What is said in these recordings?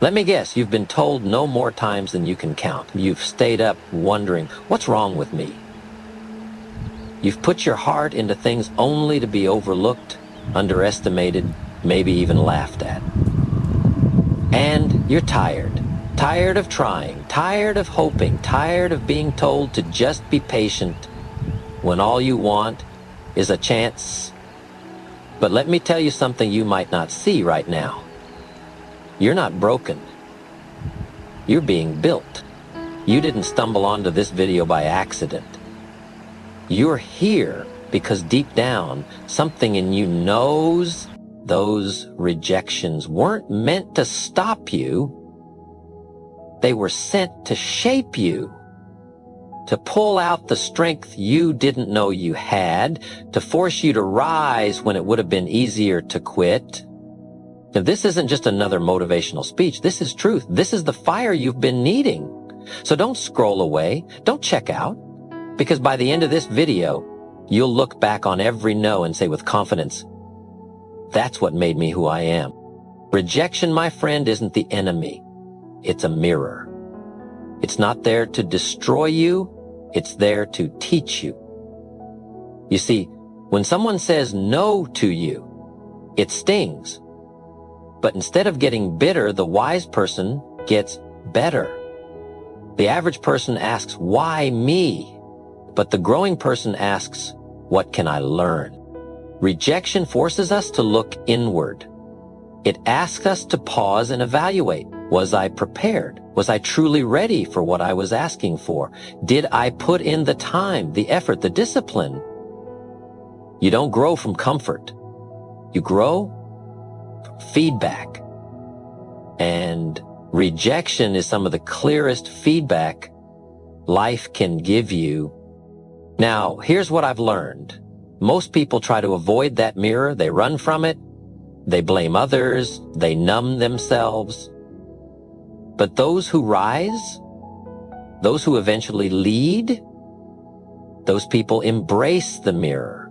Let me guess, you've been told no more times than you can count. You've stayed up wondering, what's wrong with me? You've put your heart into things only to be overlooked, underestimated, maybe even laughed at. And you're tired. Tired of trying, tired of hoping, tired of being told to just be patient when all you want is a chance. But let me tell you something you might not see right now. You're not broken. You're being built. You didn't stumble onto this video by accident. You're here because deep down, something in you knows those rejections weren't meant to stop you. They were sent to shape you, to pull out the strength you didn't know you had, to force you to rise when it would have been easier to quit. Now, this isn't just another motivational speech. This is truth. This is the fire you've been needing. So don't scroll away. Don't check out. Because by the end of this video, you'll look back on every no and say with confidence, that's what made me who I am. Rejection, my friend, isn't the enemy. It's a mirror. It's not there to destroy you. It's there to teach you. You see, when someone says no to you, it stings. But instead of getting bitter, the wise person gets better. The average person asks, why me? But the growing person asks, what can I learn? Rejection forces us to look inward. It asks us to pause and evaluate. Was I prepared? Was I truly ready for what I was asking for? Did I put in the time, the effort, the discipline? You don't grow from comfort. You grow feedback. And rejection is some of the clearest feedback life can give you. Now, here's what I've learned. Most people try to avoid that mirror. They run from it. They blame others. They numb themselves. But those who rise, those who eventually lead, those people embrace the mirror.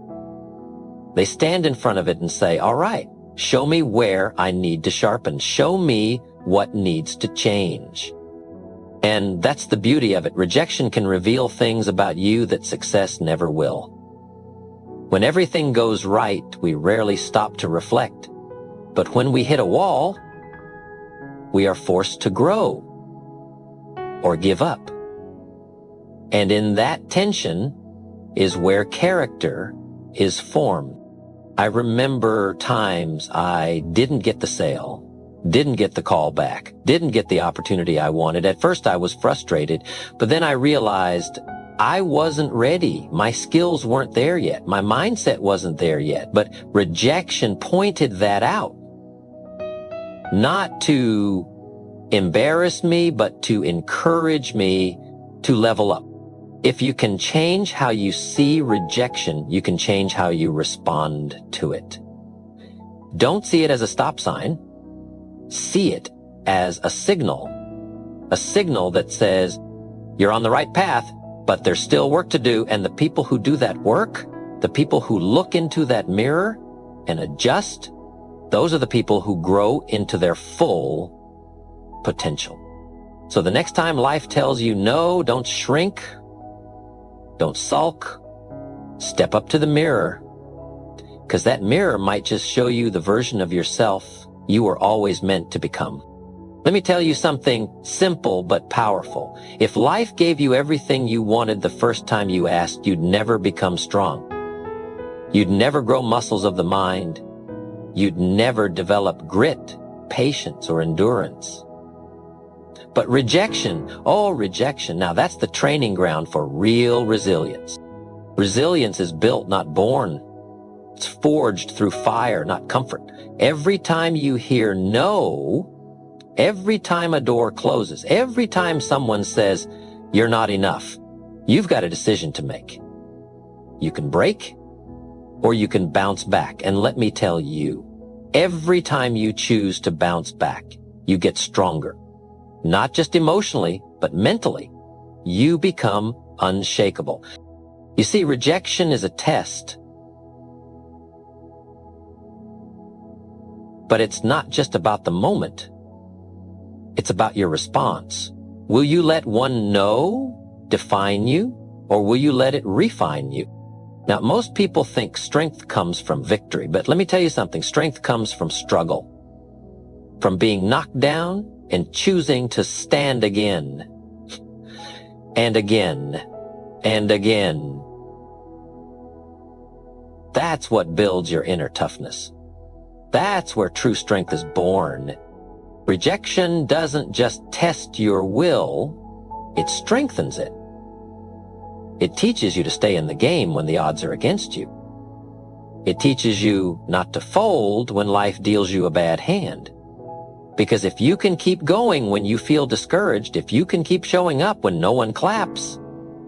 They stand in front of it and say, all right, show me where I need to sharpen. Show me what needs to change. And that's the beauty of it. Rejection can reveal things about you that success never will. When everything goes right, we rarely stop to reflect. But when we hit a wall, we are forced to grow or give up. And in that tension is where character is formed. I remember times I didn't get the sale, didn't get the call back, didn't get the opportunity I wanted. At first I was frustrated, but then I realized I wasn't ready. My skills weren't there yet. My mindset wasn't there yet. But rejection pointed that out. Not to embarrass me, but to encourage me to level up. If you can change how you see rejection, you can change how you respond to it. Don't see it as a stop sign. See it as a signal that says you're on the right path, but there's still work to do. And the people who do that work, the people who look into that mirror and adjust, those are the people who grow into their full potential. So the next time life tells you no, don't shrink, don't sulk, step up to the mirror, because that mirror might just show you the version of yourself you were always meant to become. Let me tell you something simple but powerful. If life gave you everything you wanted the first time you asked, you'd never become strong. You'd never grow muscles of the mind. You'd never develop grit, patience, or endurance. But rejection, now that's the training ground for real resilience. Resilience is built, not born. It's forged through fire, not comfort. Every time you hear no, every time a door closes, every time someone says, you're not enough, you've got a decision to make. You can break or you can bounce back. And let me tell you, every time you choose to bounce back, you get stronger. Not just emotionally, but mentally. You become unshakable. You see, rejection is a test. But it's not just about the moment. It's about your response. Will you let one no define you, or will you let it refine you? Now, most people think strength comes from victory, but let me tell you something. Strength comes from struggle, from being knocked down and choosing to stand again, and again, and again. That's what builds your inner toughness. That's where true strength is born. Rejection doesn't just test your will, it strengthens it. It teaches you to stay in the game when the odds are against you. It teaches you not to fold when life deals you a bad hand. Because if you can keep going when you feel discouraged, if you can keep showing up when no one claps,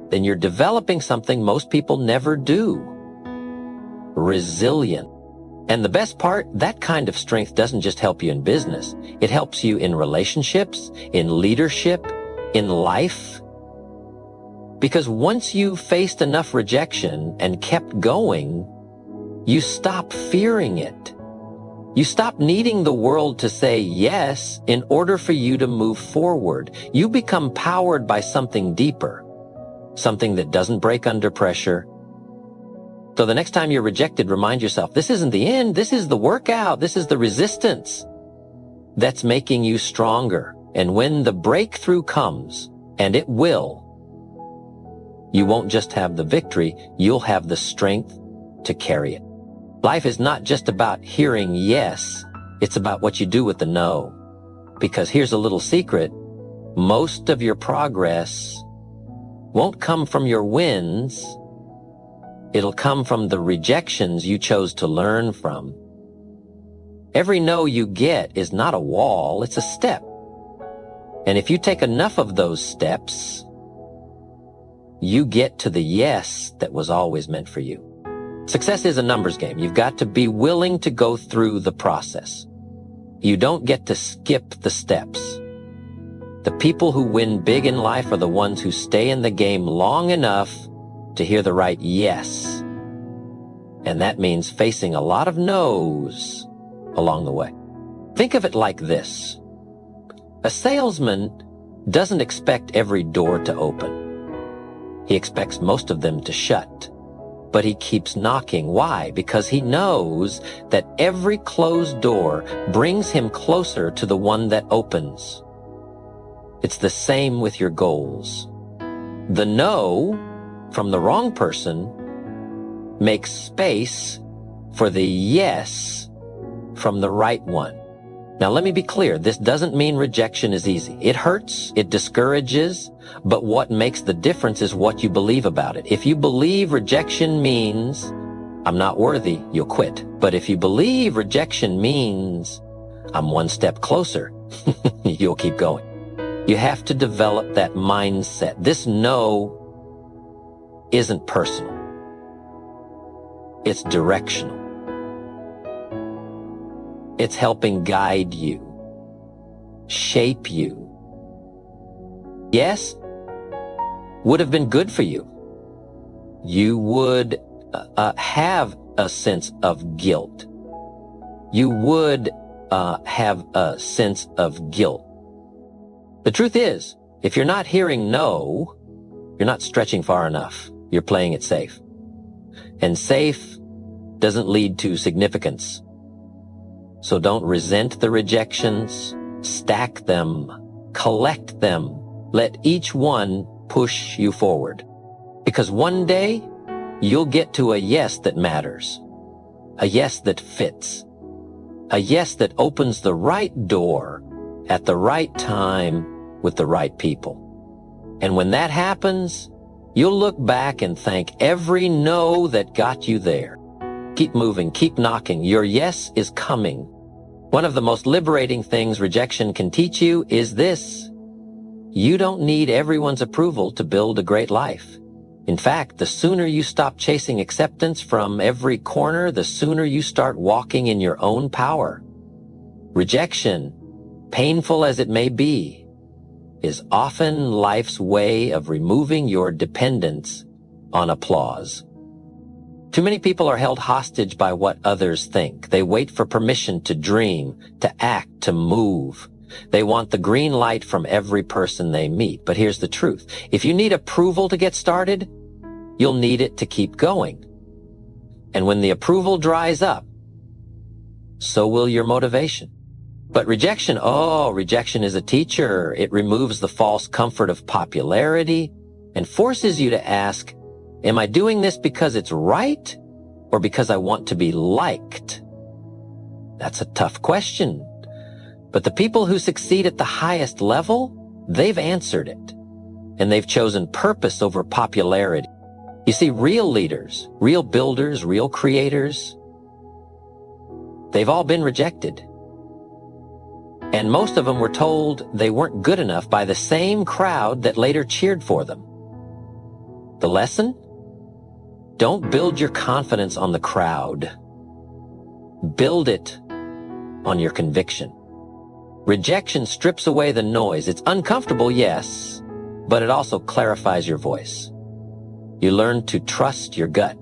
then you're developing something most people never do. Resilient. And the best part, that kind of strength doesn't just help you in business. It helps you in relationships, in leadership, in life. Because once you've faced enough rejection and kept going, you stop fearing it. You stop needing the world to say yes in order for you to move forward. You become powered by something deeper, something that doesn't break under pressure. So the next time you're rejected, remind yourself, this isn't the end, this is the workout, this is the resistance that's making you stronger. And when the breakthrough comes, and it will, you won't just have the victory, you'll have the strength to carry it. Life is not just about hearing yes, it's about what you do with the no. Because here's a little secret, most of your progress won't come from your wins, it'll come from the rejections you chose to learn from. Every no you get is not a wall, it's a step. And if you take enough of those steps, you get to the yes that was always meant for you. Success is a numbers game. You've got to be willing to go through the process. You don't get to skip the steps. The people who win big in life are the ones who stay in the game long enough to hear the right yes. And that means facing a lot of no's along the way. Think of it like this. A salesman doesn't expect every door to open. He expects most of them to shut. But he keeps knocking. Why? Because he knows that every closed door brings him closer to the one that opens. It's the same with your goals. The no from the wrong person makes space for the yes from the right one. Now let me be clear, this doesn't mean rejection is easy. It hurts, it discourages, but what makes the difference is what you believe about it. If you believe rejection means, I'm not worthy, you'll quit. But if you believe rejection means, I'm one step closer, you'll keep going. You have to develop that mindset. This no isn't personal. It's directional. It's helping guide you, shape you. Yes, would have been good for you. You would have a sense of guilt. You would have a sense of guilt. The truth is, if you're not hearing no, you're not stretching far enough. You're playing it safe. And safe doesn't lead to significance. So don't resent the rejections, stack them, collect them. Let each one push you forward. Because one day, you'll get to a yes that matters. A yes that fits. A yes that opens the right door at the right time with the right people. And when that happens, you'll look back and thank every no that got you there. Keep moving, keep knocking. Your yes is coming. One of the most liberating things rejection can teach you is this. You don't need everyone's approval to build a great life. In fact, the sooner you stop chasing acceptance from every corner, the sooner you start walking in your own power. Rejection, painful as it may be, is often life's way of removing your dependence on applause. Too many people are held hostage by what others think. They wait for permission to dream, to act, to move. They want the green light from every person they meet. But here's the truth. If you need approval to get started, you'll need it to keep going. And when the approval dries up, so will your motivation. But rejection is a teacher. It removes the false comfort of popularity and forces you to ask, am I doing this because it's right or because I want to be liked? That's a tough question. But the people who succeed at the highest level, they've answered it. And they've chosen purpose over popularity. You see, real leaders, real builders, real creators, they've all been rejected. And most of them were told they weren't good enough by the same crowd that later cheered for them. The lesson? Don't build your confidence on the crowd. Build it on your conviction. Rejection strips away the noise. It's uncomfortable, yes, but it also clarifies your voice. You learn to trust your gut.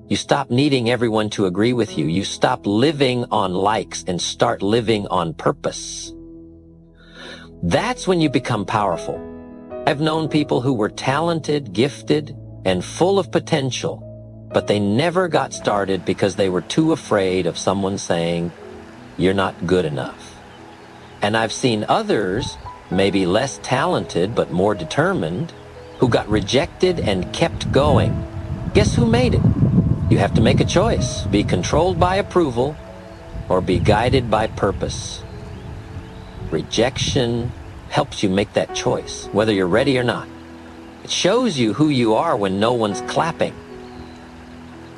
You stop needing everyone to agree with you. You stop living on likes and start living on purpose. That's when you become powerful. I've known people who were talented, gifted, and full of potential, but they never got started because they were too afraid of someone saying, "You're not good enough." And I've seen others, maybe less talented but more determined, who got rejected and kept going. Guess who made it? You have to make a choice. Be controlled by approval or be guided by purpose. Rejection helps you make that choice, whether you're ready or not. It shows you who you are when no one's clapping.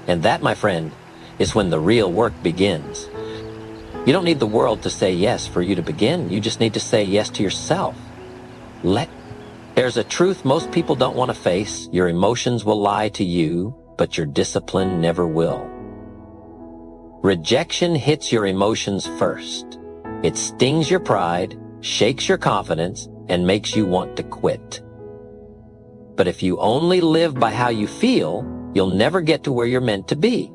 And that, my friend, is when the real work begins. You don't need the world to say yes for you to begin. You just need to say yes to yourself. There's a truth most people don't want to face. Your emotions will lie to you, but your discipline never will. Rejection hits your emotions first. It stings your pride, shakes your confidence, and makes you want to quit. But if you only live by how you feel, you'll never get to where you're meant to be.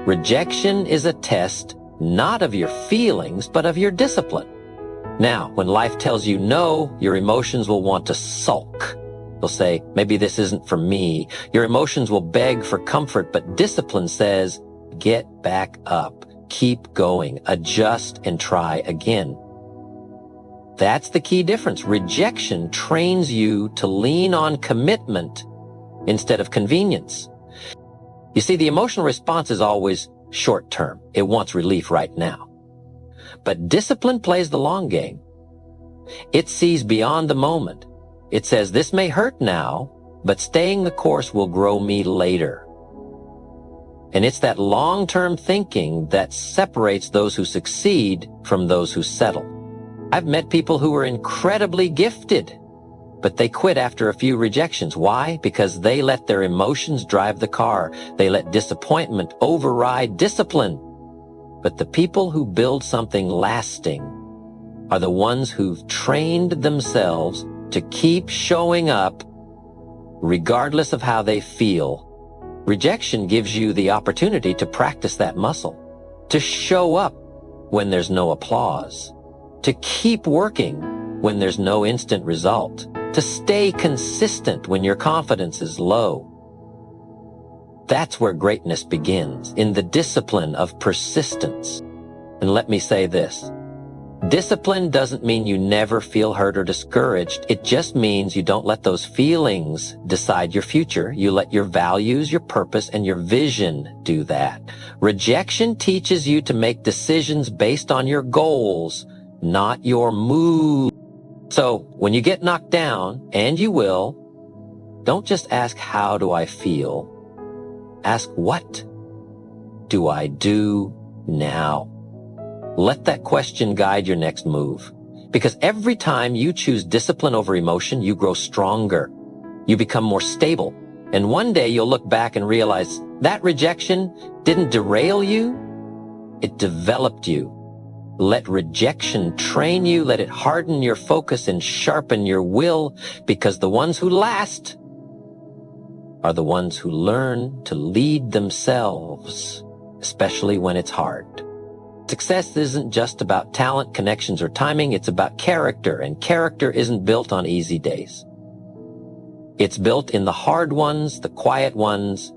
Rejection is a test not of your feelings, but of your discipline. Now, when life tells you no, your emotions will want to sulk. They'll say, maybe this isn't for me. Your emotions will beg for comfort, but discipline says, get back up, keep going, adjust, and try again. That's the key difference. Rejection trains you to lean on commitment instead of convenience. You see, the emotional response is always short term. It wants relief right now. But discipline plays the long game. It sees beyond the moment. It says, this may hurt now, but staying the course will grow me later. And it's that long-term thinking that separates those who succeed from those who settle. I've met people who were incredibly gifted, but they quit after a few rejections. Why? Because they let their emotions drive the car. They let disappointment override discipline. But the people who build something lasting are the ones who've trained themselves to keep showing up regardless of how they feel. Rejection gives you the opportunity to practice that muscle, to show up when there's no applause, to keep working when there's no instant result, to stay consistent when your confidence is low. That's where greatness begins, in the discipline of persistence. And let me say this. Discipline doesn't mean you never feel hurt or discouraged. It just means you don't let those feelings decide your future. You let your values, your purpose, and your vision do that. Rejection teaches you to make decisions based on your goals, not your mood. So when you get knocked down, and you will, don't just ask, how do I feel? Ask, what do I do now? Let that question guide your next move. Because every time you choose discipline over emotion, you grow stronger. You become more stable. And one day you'll look back and realize that rejection didn't derail you, it developed you. Let rejection train you, let it harden your focus and sharpen your will, because the ones who last are the ones who learn to lead themselves, especially when it's hard. Success isn't just about talent, connections, or timing. It's about character, and character isn't built on easy days. It's built in the hard ones, the quiet ones,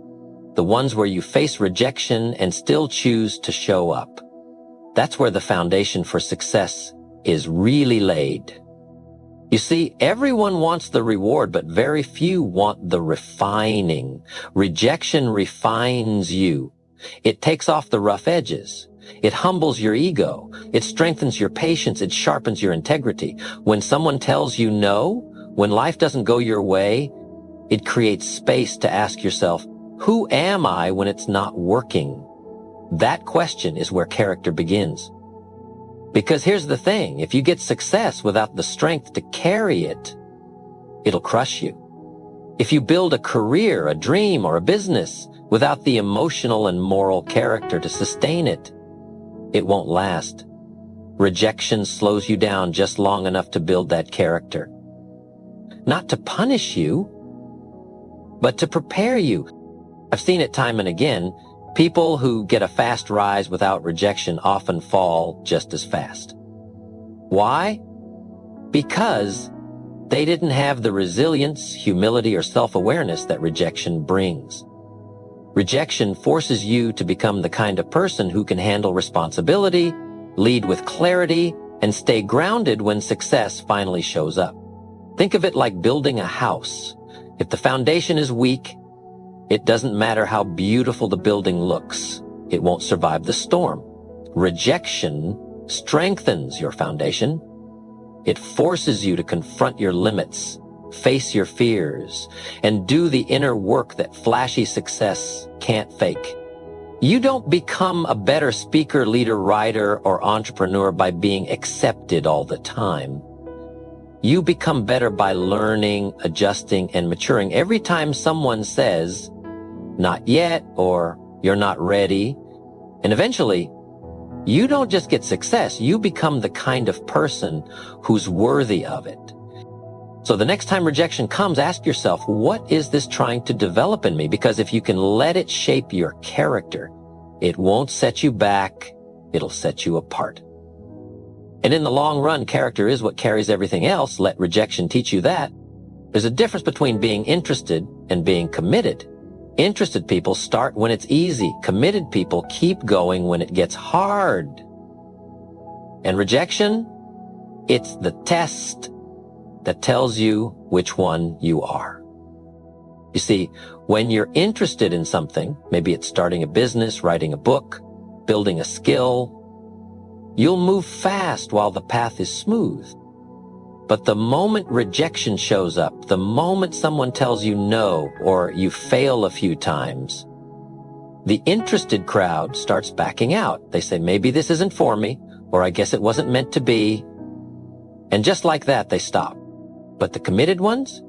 the ones where you face rejection and still choose to show up. That's where the foundation for success is really laid. You see, everyone wants the reward, but very few want the refining. Rejection refines you. It takes off the rough edges. It humbles your ego. It strengthens your patience. It sharpens your integrity. When someone tells you no, when life doesn't go your way, it creates space to ask yourself, who am I when it's not working? That question is where character begins. Because here's the thing, if you get success without the strength to carry it, it'll crush you. If you build a career, a dream, or a business without the emotional and moral character to sustain it, it won't last. Rejection slows you down just long enough to build that character. Not to punish you, but to prepare you. I've seen it time and again. People who get a fast rise without rejection often fall just as fast. Why? Because they didn't have the resilience, humility, or self-awareness that rejection brings. Rejection forces you to become the kind of person who can handle responsibility, lead with clarity, and stay grounded when success finally shows up. Think of it like building a house. If the foundation is weak, it doesn't matter how beautiful the building looks. It won't survive the storm. Rejection strengthens your foundation. It forces you to confront your limits, face your fears, and do the inner work that flashy success can't fake. You don't become a better speaker, leader, writer, or entrepreneur by being accepted all the time. You become better by learning, adjusting, and maturing. Every time someone says, not yet, or you're not ready, and eventually, you don't just get success, you become the kind of person who's worthy of it. So the next time rejection comes, ask yourself, what is this trying to develop in me? Because if you can let it shape your character, it won't set you back, it'll set you apart. And in the long run, character is what carries everything else. Let rejection teach you that. There's a difference between being interested and being committed. Interested people start when it's easy. Committed people keep going when it gets hard. And rejection, it's the test that tells you which one you are. You see, when you're interested in something, maybe it's starting a business, writing a book, building a skill, you'll move fast while the path is smooth. But the moment rejection shows up, the moment someone tells you no, or you fail a few times, the interested crowd starts backing out. They say, maybe this isn't for me, or I guess it wasn't meant to be. And just like that, they stop. But the committed ones,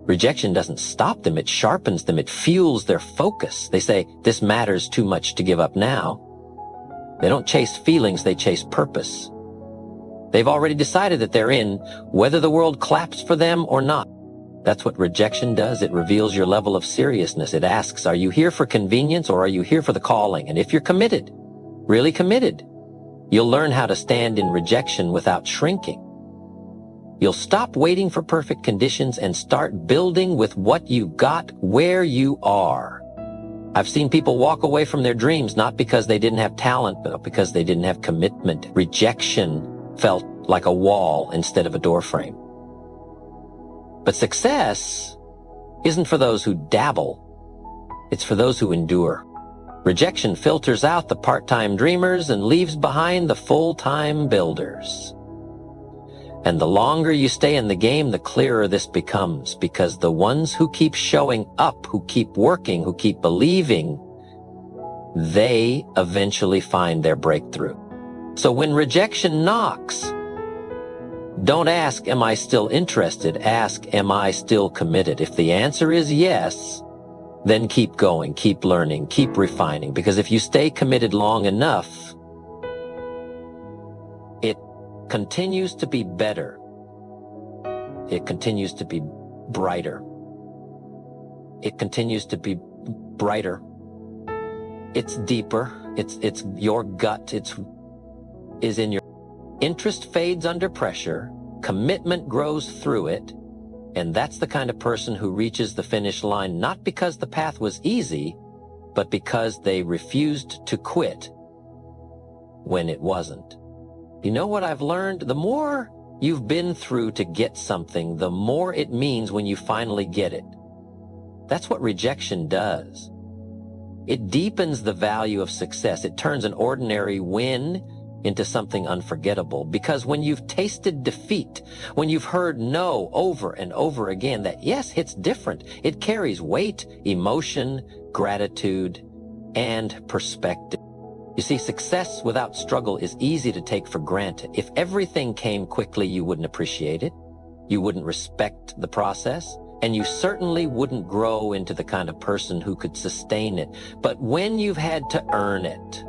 rejection doesn't stop them, it sharpens them, it fuels their focus. They say, this matters too much to give up now. They don't chase feelings, they chase purpose. They've already decided that they're in, whether the world claps for them or not. That's what rejection does. It reveals your level of seriousness. It asks, are you here for convenience or are you here for the calling? And if you're committed, really committed, you'll learn how to stand in rejection without shrinking. You'll stop waiting for perfect conditions and start building with what you've got where you are. I've seen people walk away from their dreams not because they didn't have talent, but because they didn't have commitment. Rejection felt like a wall instead of a doorframe. But success isn't for those who dabble. It's for those who endure. Rejection filters out the part-time dreamers and leaves behind the full-time builders. And the longer you stay in the game, the clearer this becomes, because the ones who keep showing up, who keep working, who keep believing, they eventually find their breakthrough. So when rejection knocks, don't ask, am I still interested? Ask, am I still committed? If the answer is yes, then keep going, keep learning, keep refining. Because if you stay committed long enough, it continues to be better. It continues to be brighter. It continues to be brighter. It's deeper. It's your gut. It's is in your interest fades under pressure, commitment grows through it, and that's the kind of person who reaches the finish line not because the path was easy, but because they refused to quit when it wasn't. You know what I've learned? The more you've been through to get something, the more it means when you finally get it. That's what rejection does. It deepens the value of success. It turns an ordinary win into something unforgettable, because when you've tasted defeat, when you've heard no over and over again, that yes hits different, it carries weight, emotion, gratitude, and perspective. You see, success without struggle is easy to take for granted. If everything came quickly, you wouldn't appreciate it, you wouldn't respect the process, and you certainly wouldn't grow into the kind of person who could sustain it. But when you've had to earn it,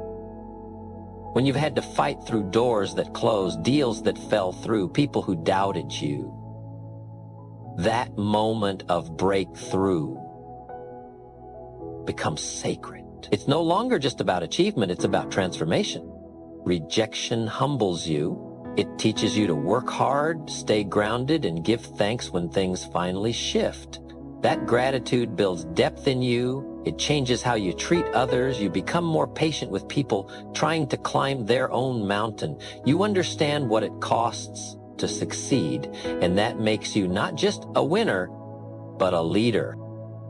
when you've had to fight through doors that closed, deals that fell through, people who doubted you, that moment of breakthrough becomes sacred. It's no longer just about achievement, it's about transformation. Rejection humbles you. It teaches you to work hard, stay grounded, and give thanks when things finally shift. That gratitude builds depth in you. It changes how you treat others. You become more patient with people trying to climb their own mountain. You understand what it costs to succeed, and that makes you not just a winner, but a leader.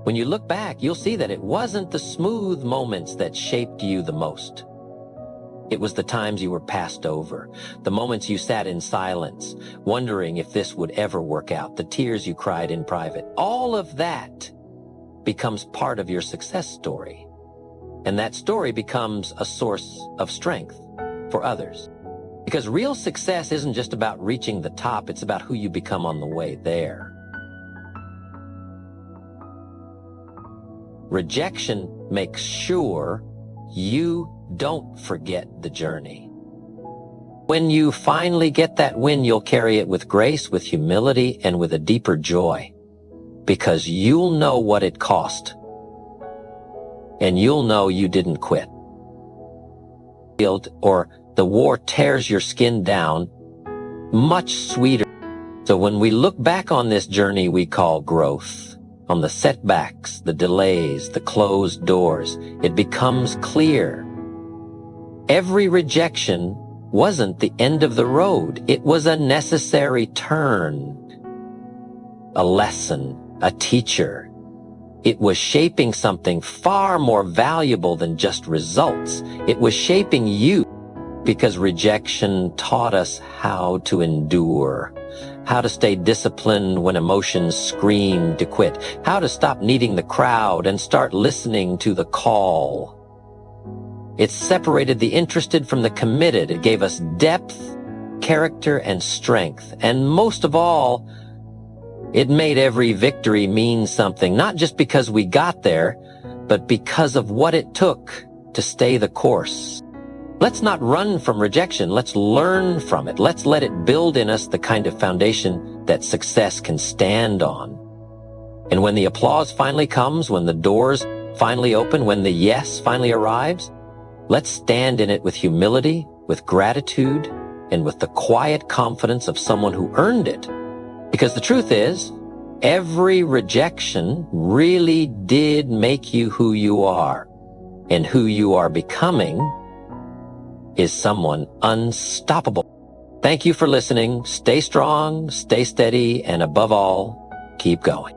When you look back, you'll see that it wasn't the smooth moments that shaped you the most. It was the times you were passed over, the moments you sat in silence, wondering if this would ever work out, the tears you cried in private. All of that becomes part of your success story. And that story becomes a source of strength for others. Because real success isn't just about reaching the top, it's about who you become on the way there. Rejection makes sure you don't forget the journey. When you finally get that win, you'll carry it with grace, with humility, and with a deeper joy. Because you'll know what it cost. And you'll know you didn't quit. Or the war tears your skin down, much sweeter. So when we look back on this journey we call growth, on the setbacks, the delays, the closed doors, it becomes clear. Every rejection wasn't the end of the road. It was a necessary turn, a lesson, a teacher. It was shaping something far more valuable than just results. It was shaping you, because rejection taught us how to endure, how to stay disciplined when emotions scream to quit, how to stop needing the crowd and start listening to the call. It separated the interested from the committed. It gave us depth, character, and strength. And most of all, it made every victory mean something, not just because we got there, but because of what it took to stay the course. Let's not run from rejection. Let's learn from it. Let's let it build in us the kind of foundation that success can stand on. And when the applause finally comes, when the doors finally open, when the yes finally arrives, let's stand in it with humility, with gratitude, and with the quiet confidence of someone who earned it. Because the truth is, every rejection really did make you who you are. And who you are becoming is someone unstoppable. Thank you for listening. Stay strong, stay steady, and above all, keep going.